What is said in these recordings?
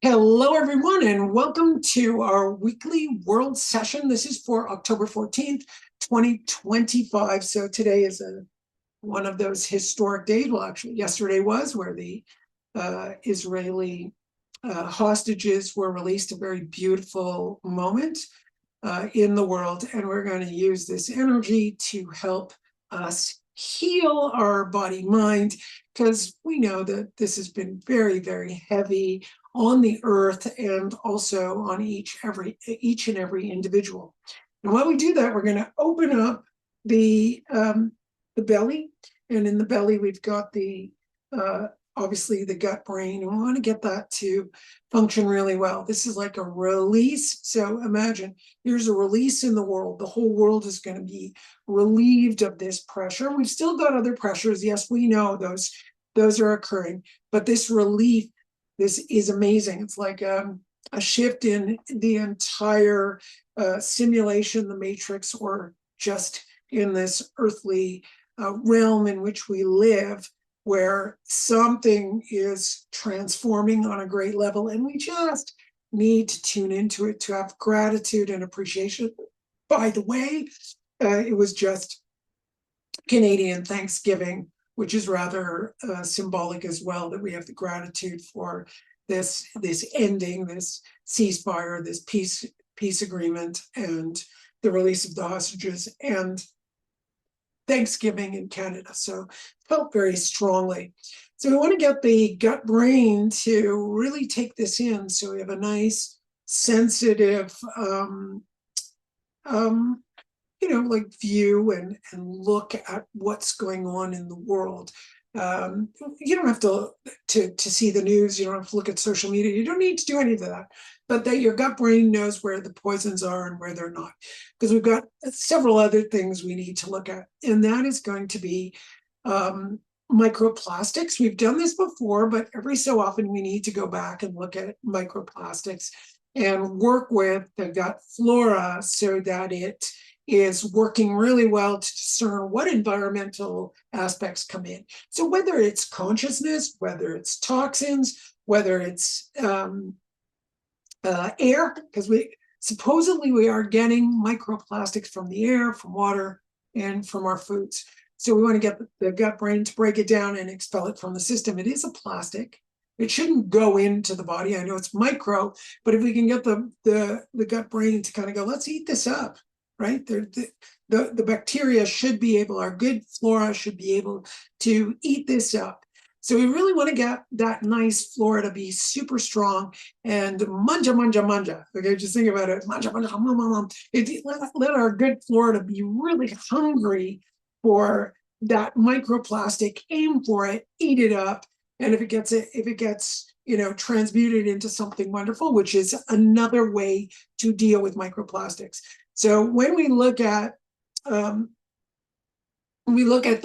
Hello, everyone, and welcome to our weekly world session. This is for October 14th, 2025. So today is one of those historic days. Well, actually, yesterday was where the Israeli hostages were released, a very beautiful moment in the world. And we're going to use this energy to help us heal our body mind, because we know that this has been very, very heavy on the earth and also on each and every individual. And while we do that, we're going to open up the belly, and in the belly we've got the obviously the gut brain, and we want to get that to function really well. This is like a release. So imagine there's a release in the world. The whole world is going to be relieved of this pressure. We've still got other pressures. Yes, we know those are occurring, but this relief, this is amazing. It's like a shift in the entire simulation, the matrix, or just in this earthly realm in which we live, where something is transforming on a great level, and we just need to tune into it, to have gratitude and appreciation. By the way, it was just Canadian Thanksgiving, which is rather symbolic as well, that we have the gratitude for this ending, this ceasefire, this peace agreement, and the release of the hostages, and Thanksgiving in Canada. So felt very strongly. So we want to get the gut brain to really take this in, so we have a nice sensitive like view and look at what's going on in the world. You don't have to see the news. You don't have to look at social media. You don't need to do any of that, but that your gut brain knows where the poisons are and where they're not, because we've got several other things we need to look at, and that is going to be microplastics. We've done this before, but every so often we need to go back and look at microplastics and work with the gut flora so that it is working really well to discern what environmental aspects come in. So whether it's consciousness, whether it's toxins, whether it's air, because we are getting microplastics from the air, from water, and from our foods. So we want to get the gut brain to break it down and expel it from the system. It is a plastic. It shouldn't go into the body. I know it's micro, but if we can get the gut brain to kind of go, let's eat this up, right? The bacteria should be able, our good flora should be able to eat this up. So we really want to get that nice flora to be super strong and manja, manja, manja. Okay, just think about it. Manja, manja, manja, manja. Let our good flora to be really hungry for that microplastic. Aim for it, eat it up. And if it gets transmuted into something wonderful, which is another way to deal with microplastics. So when we look at the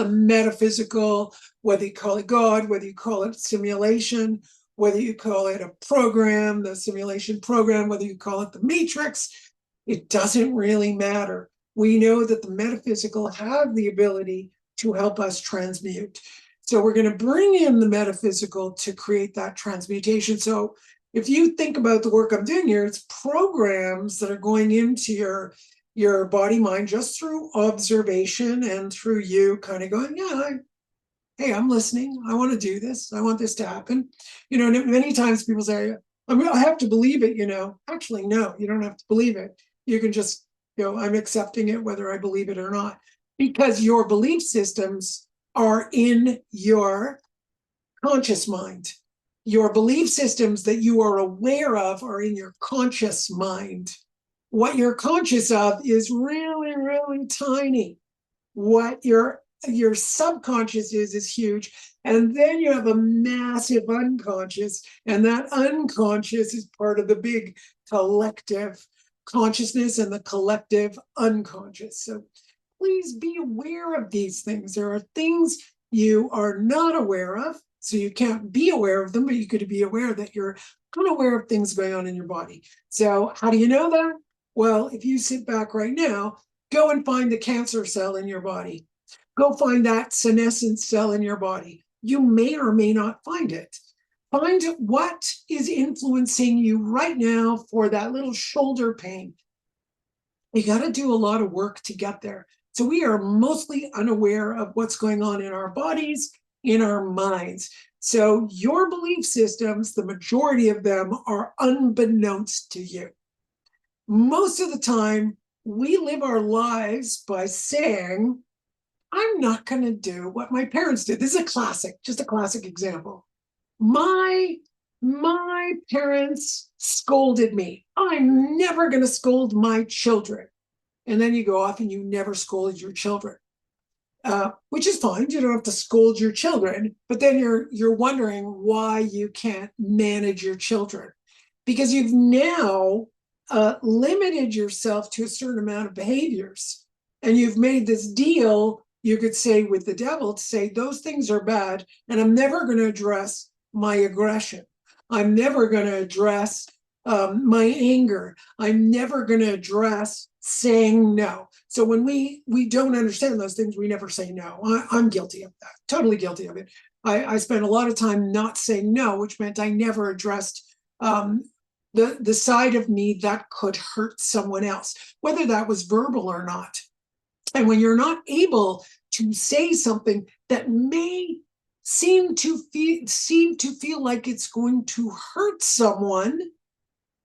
metaphysical, whether you call it God, whether you call it simulation, whether you call it a program, the simulation program, whether you call it the matrix, it doesn't really matter. We know that the metaphysical have the ability to help us transmute. So we're going to bring in the metaphysical to create that transmutation. So if you think about the work I'm doing here, it's programs that are going into your body mind just through observation and through you kind of going, hey, I'm listening. I want to do this. I want this to happen. Many times people say, I have to believe it, Actually, no, you don't have to believe it. You can just, I'm accepting it whether I believe it or not, because your belief systems are in your conscious mind. Your belief systems that you are aware of are in your conscious mind. What you're conscious of is really, really tiny. What your subconscious is huge. And then you have a massive unconscious, and that unconscious is part of the big collective consciousness and the collective unconscious. So please be aware of these things. There are things you are not aware of, so you can't be aware of them, but you could be aware that you're unaware of things going on in your body. So how do you know that? Well, if you sit back right now, go and find the cancer cell in your body. Go find that senescent cell in your body. You may or may not find it. Find what is influencing you right now for that little shoulder pain. You got to do a lot of work to get there. So we are mostly unaware of what's going on in our bodies, in our minds. So your belief systems, the majority of them are unbeknownst to you. Most of the time, we live our lives by saying, I'm not going to do what my parents did. This is a classic, just a classic example. My parents scolded me. I'm never going to scold my children. And then you go off and you never scolded your children, which is fine. You don't have to scold your children, but then you're wondering why you can't manage your children, because you've now limited yourself to a certain amount of behaviors, and you've made this deal, you could say, with the devil, to say those things are bad, and I'm never going to address my aggression. I'm never going to address my anger. I'm never going to address saying no. So when we don't understand those things, we never say no. I'm guilty of that, totally guilty of it. I spent a lot of time not saying no, which meant I never addressed the side of me that could hurt someone else, whether that was verbal or not. And when you're not able to say something that may seem to feel like it's going to hurt someone,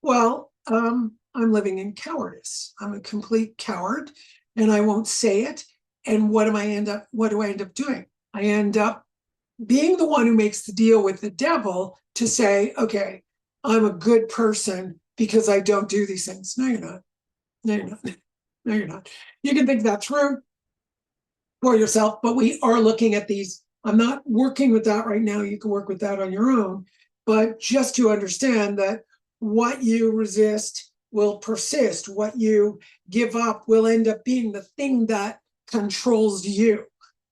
well, I'm living in cowardice. I'm a complete coward, and I won't say it. And what do I end up doing? I end up being the one who makes the deal with the devil to say, okay, I'm a good person because I don't do these things. No, you're not. No, you're not. No, you're not. You can think that through for yourself, but we are looking at these. I'm not working with that right now. You can work with that on your own. But just to understand that what you resist will persist. What you give up will end up being the thing that controls you,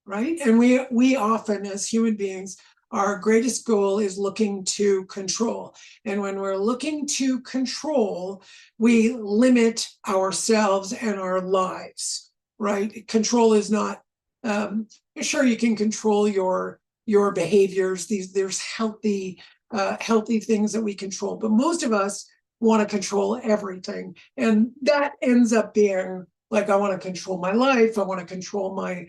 right? And we often, as human beings, our greatest goal is looking to control. And when we're looking to control, we limit ourselves and our lives, right? Control is not, sure, you can control your behaviors. There's healthy things that we control, but most of us want to control everything. And that ends up being like, I want to control my life. I want to control my,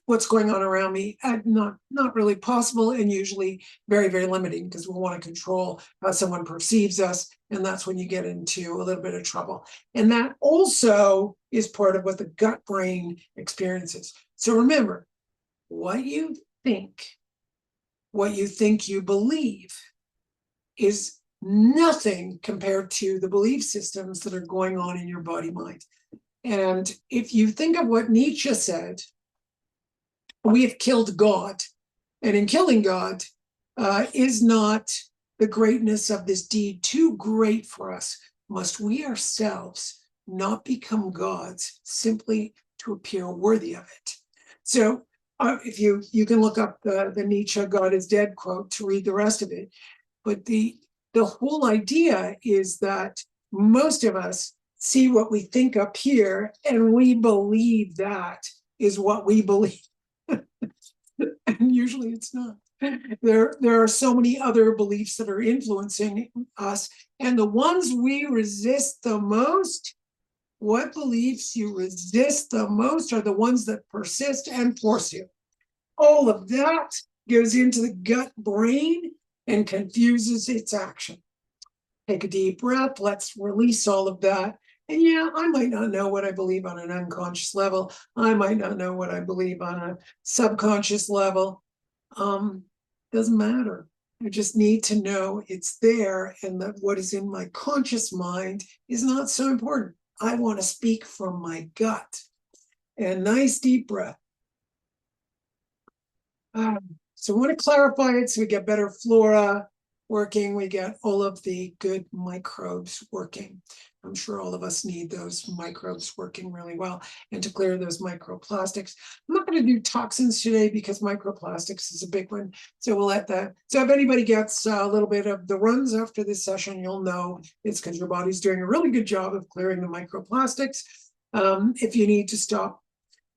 what's going on around me. Not really possible, and usually very, very limiting, because we want to control how someone perceives us. And that's when you get into a little bit of trouble. And that also is part of what the gut brain experiences. So remember, what you think you believe is nothing compared to the belief systems that are going on in your body mind. And if you think of what Nietzsche said, we have killed God. And in killing God, is not the greatness of this deed too great for us? Must we ourselves not become gods simply to appear worthy of it? So if you can look up the Nietzsche "God is dead" quote to read the rest of it. But the whole idea is that most of us see what we think up here, and we believe that is what we believe. And usually it's not. There are so many other beliefs that are influencing us, and the ones we resist the most, what beliefs you resist the most are the ones that persist and force you. All of that goes into the gut brain and confuses its action. Take a deep breath. Let's release all of that. And yeah, I might not know what I believe on an unconscious level. I might not know what I believe on a subconscious level. Doesn't matter. I just need to know it's there, and that what is in my conscious mind is not so important. I want to speak from my gut. And nice deep breath. So we want to clarify it so we get better flora working, we get all of the good microbes working. I'm sure all of us need those microbes working really well, and to clear those microplastics. I'm not going to do toxins today because microplastics is a big one, so we'll let that. So if anybody gets a little bit of the runs after this session, you'll know it's because your body's doing a really good job of clearing the microplastics. If you need to stop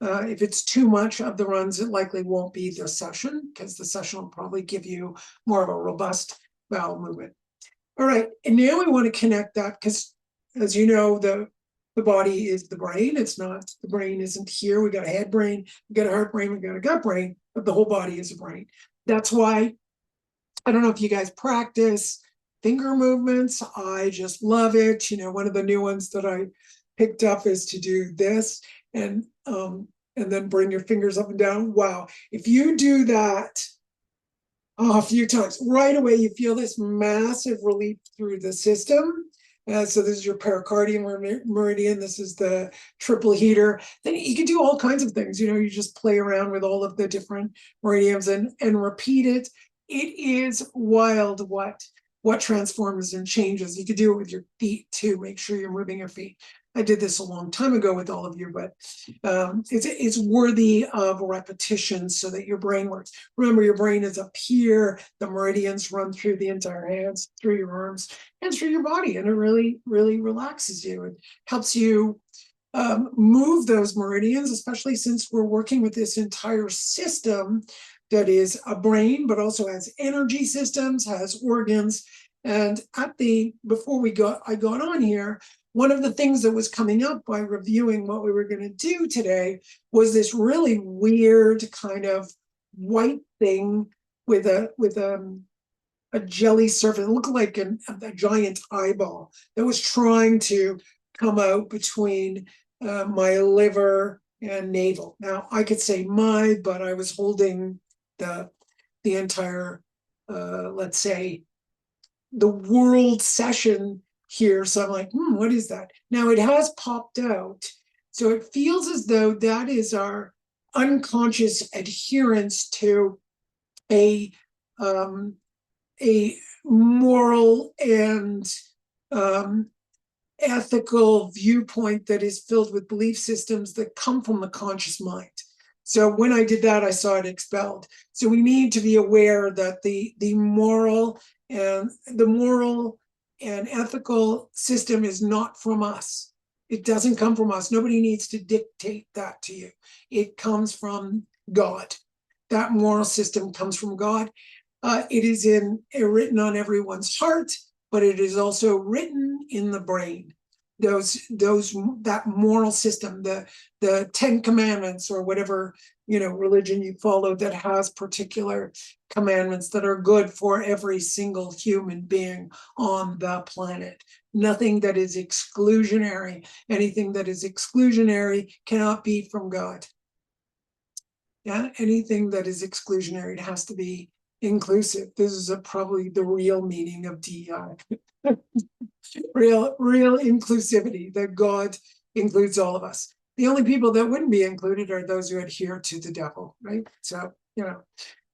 If it's too much of the runs, it likely won't be the session, because the session will probably give you more of a robust bowel movement. All right, and now we want to connect that, because as you know, the body is the brain. It's not, the brain isn't here. We got a head brain, we got a heart brain, we got a gut brain, but the whole body is a brain. That's why, I don't know if you guys practice finger movements. I just love it. You know, one of the new ones that I picked up is to do this, and then bring your fingers up and down. Wow, if you do that a few times, right away you feel this massive relief through the system. So this is your pericardium meridian. This is the triple heater. Then you can do all kinds of things. You know, you just play around with all of the different meridians and repeat it. It is wild what transforms and changes. You could do it with your feet too. Make sure you're moving your feet. I did this a long time ago with all of you, but it's worthy of repetition so that your brain works. Remember, your brain is up here. The meridians run through the entire hands, through your arms, and through your body, and it really, really relaxes you. It helps you move those meridians, especially since we're working with this entire system that is a brain, but also has energy systems, has organs. And before I got on here, one of the things that was coming up by reviewing what we were going to do today was this really weird kind of white thing with a jelly surface. It looked like a giant eyeball that was trying to come out between my liver and navel. Now I could say but I was holding the entire, let's say, the world session here. So I'm like, what is that? Now it has popped out. So it feels as though that is our unconscious adherence to a moral and ethical viewpoint that is filled with belief systems that come from the conscious mind. So when I did that, I saw it expelled. So we need to be aware that the moral and ethical system is not from us. It doesn't come from us. Nobody needs to dictate that to you. It comes from God. That moral system comes from God. It is written on everyone's heart, but it is also written in the brain. That moral system, the 10 commandments or whatever, religion you follow that has particular commandments that are good for every single human being on the planet. Nothing that is exclusionary. Anything that is exclusionary cannot be from God. Yeah, anything that is exclusionary, it has to be inclusive. This is probably the real meaning of DEI. real inclusivity, that God includes all of us. The only people that wouldn't be included are those who adhere to the devil, right? So,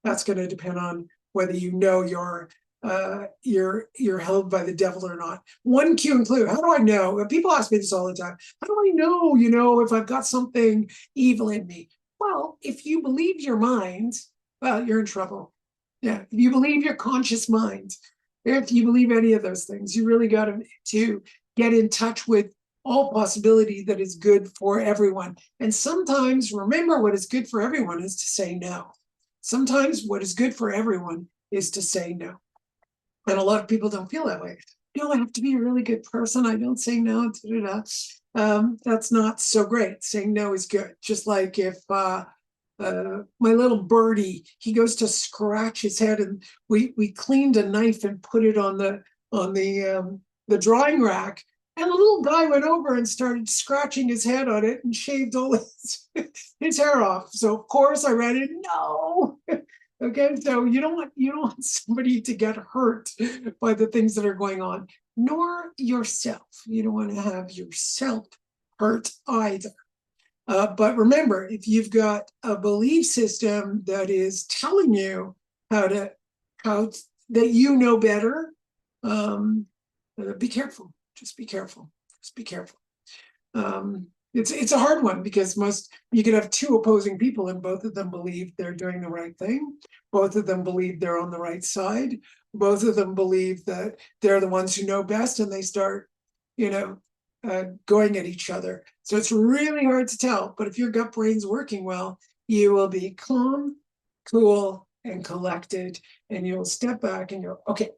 that's going to depend on whether you're held by the devil or not. One cue and clue. How do I know? People ask me this all the time. How do I know, if I've got something evil in me? Well, if you believe your mind, well, you're in trouble. Yeah, if you believe your conscious mind, if you believe any of those things, you really got to get in touch with all possibility that is good for everyone. And sometimes, remember, what is good for everyone is to say no. Sometimes what is good for everyone is to say no. And a lot of people don't feel that way. No, I have to be a really good person. I don't say no. That's not so great. Saying no is good. Just like if my little birdie, he goes to scratch his head, and we cleaned a knife and put it on the drying rack, and the little guy went over and started scratching his head on it and shaved all his hair off. So of course I read it. No. Okay, so you don't want somebody to get hurt by the things that are going on, nor yourself. You don't want to have yourself hurt either. But remember, if you've got a belief system that is telling you that you know better, be careful. Just be careful. Just be careful. It's a hard one, because you could have two opposing people and both of them believe they're doing the right thing. Both of them believe they're on the right side. Both of them believe that they're the ones who know best, and they start, going at each other. So it's really hard to tell. But if your gut brain's working well, you will be calm, cool, and collected, and you'll step back and go, okay,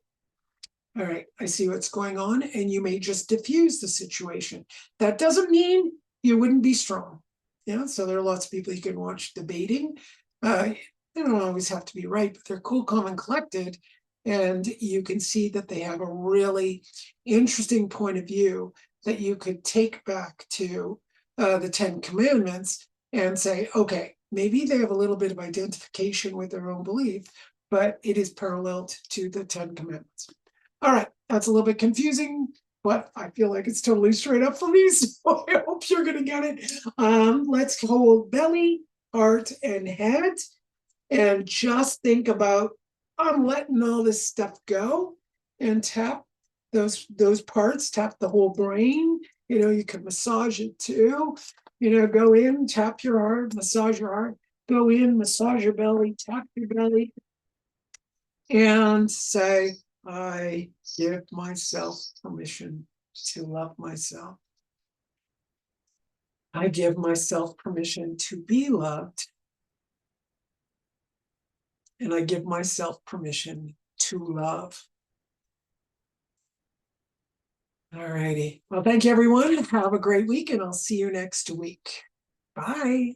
all right, I see what's going on, and you may just diffuse the situation. That doesn't mean you wouldn't be strong. Yeah, so there are lots of people you can watch debating. They don't always have to be right, but they're cool, calm, and collected. And you can see that they have a really interesting point of view that you could take back to the 10 Commandments and say, okay, maybe they have a little bit of identification with their own belief, but it is parallel to the 10 Commandments. All right, that's a little bit confusing, but I feel like it's totally straight up for me, so I hope you're gonna get it. Let's hold belly, heart, and head, and just think about, I'm letting all this stuff go, and tap those parts, tap the whole brain. You can massage it too. Go in, tap your heart, massage your heart, go in, massage your belly, tap your belly, and say, I give myself permission to love myself. I give myself permission to be loved. And I give myself permission to love. All righty. Well, thank you, everyone. Have a great week, and I'll see you next week. Bye.